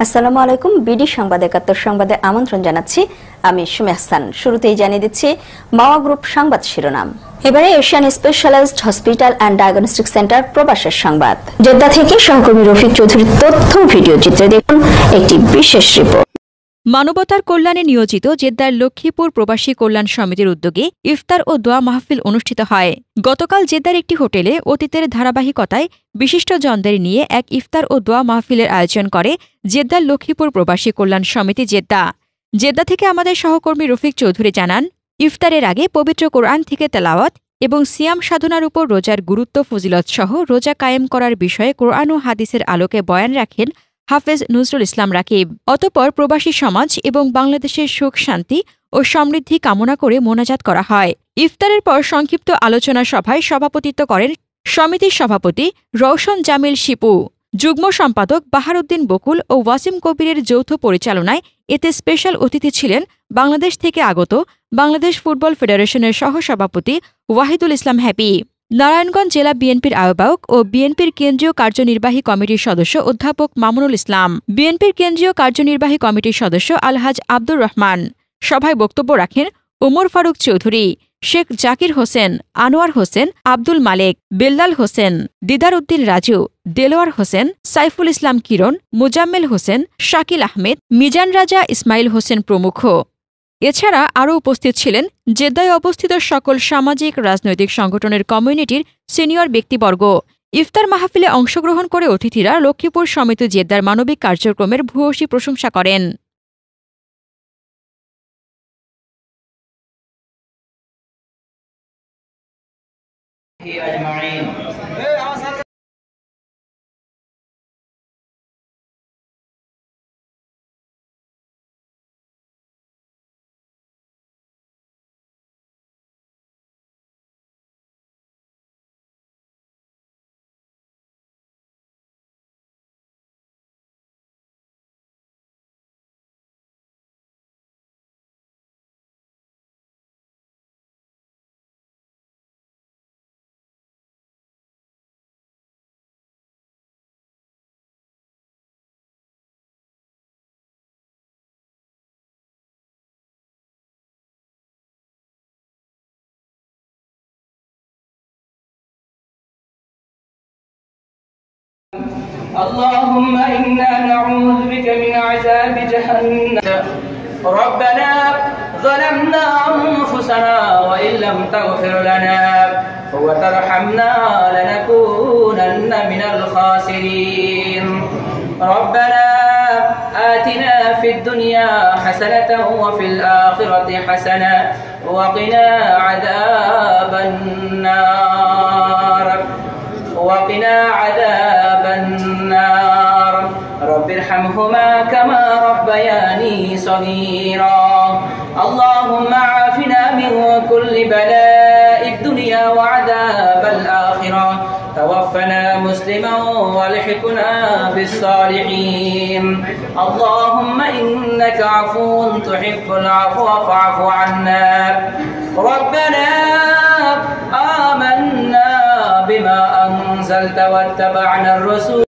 আসসালামু আলাইকুম। বিডি সংবাদ ৭১ সংবাদে আমন্ত্রণ জানাচ্ছি। আমি সুমি হাসান। শুরুতেই জানিয়ে দিচ্ছি মাওয়া গ্রুপ সংবাদ শিরোনাম। এবারে Asian specialised hospital and diagnostic centre প্রবাসের সংবাদ। জেদ্দা থেকে সহকর্মী রফিক চৌধুরীর তথ্য ভিডিও চিত্রে দেখুন একটি বিশেষ রিপোর্ট। মানবতার কল্যাণে নিয়োজিত জেদ্দার লক্ষ্মীপুর প্রবাসী কল্যাণ সমিতির উদ্যোগে ইফতার ও দোয়া মাহফিল অনুষ্ঠিত হয়। গতকাল জেদ্দার একটি হোটেলে অতীতের ধারাবাহিকতায় বিশিষ্টজনদের নিয়ে এক ইফতার ও দোয়া মাহফিলের আয়োজন করে জেদ্দার লক্ষ্মীপুর প্রবাসী কল্যাণ সমিতি জেদ্দা। জেদ্দা থেকে আমাদের সহকর্মী রফিক চৌধুরী জানান, ইফতারের আগে পবিত্র কোরআন থেকে তেলাওয়াত এবং সিয়াম সাধনার উপর রোজার গুরুত্ব ফজিলত সহ রোজা কায়েম করার বিষয়ে কোরআন ও হাদিসের আলোকে বয়ান রাখেন হাফেজ নজরুল ইসলাম রাকিব। অতঃপর প্রবাসী সমাজ এবং বাংলাদেশের সুখ শান্তি ও সমৃদ্ধি কামনা করে মোনাজাত করা হয়। ইফতারের পর সংক্ষিপ্ত আলোচনা সভায় সভাপতিত্ব করেন সমিতির সভাপতি রওশন জামিল শিপু, যুগ্ম সম্পাদক বাহারউদ্দিন বকুল ও ওয়াসিম কবিরের যৌথ পরিচালনায়। এতে স্পেশাল অতিথি ছিলেন বাংলাদেশ থেকে আগত বাংলাদেশ ফুটবল ফেডারেশনের সহসভাপতি ওয়াহিদুল ইসলাম হ্যাপি, নারায়ণগঞ্জ জেলা বিএনপির আহ্বায়ক ও বিএনপির কেন্দ্রীয় কার্যনির্বাহী কমিটির সদস্য অধ্যাপক মামুনুল ইসলাম, বিএনপির কেন্দ্রীয় কার্যনির্বাহী কমিটির সদস্য আলহাজ আব্দুর রহমান। সভায় বক্তব্য রাখেন ওমর ফারুক চৌধুরী, শেখ জাকির হোসেন, আনোয়ার হোসেন, আব্দুল মালেক, বেল্লাল হোসেন, দিদার উদ্দিন রাজু, দেলোয়ার হোসেন, সাইফুল ইসলাম কিরণ, মুজাম্মেল হোসেন, শাকিল আহমেদ, মিজান রাজা, ইসমাইল হোসেন প্রমুখ। এছাড়া আরও উপস্থিত ছিলেন জেদ্দায় অবস্থিত সকল সামাজিক রাজনৈতিক সংগঠনের কমিউনিটির সিনিয়র ব্যক্তিবর্গ। ইফতার মাহফিলে অংশগ্রহণ করে অতিথিরা লক্ষ্মীপুর সমিতি জেদ্দার মানবিক কার্যক্রমের ভূয়সী প্রশংসা করেন। اللهم إنا نعوذ بك من عذاب جهنم. ربنا ظلمنا أنفسنا وإن لم تغفر لنا وترحمنا لنكونن من الخاسرين. ربنا آتنا في الدنيا حسنة وفي الآخرة حسنة وقنا عذاب النار. رب ارحمهما كما ربياني صغيرا. اللهم عافنا من كل بلاء الدنيا وعذاب الآخرة. توفنا مسلما والحقنا بالصالحين. اللهم إنك عفو تحب العفو فاعف عنا. ربنا آمنا بما أنزلت واتبعنا الرسول.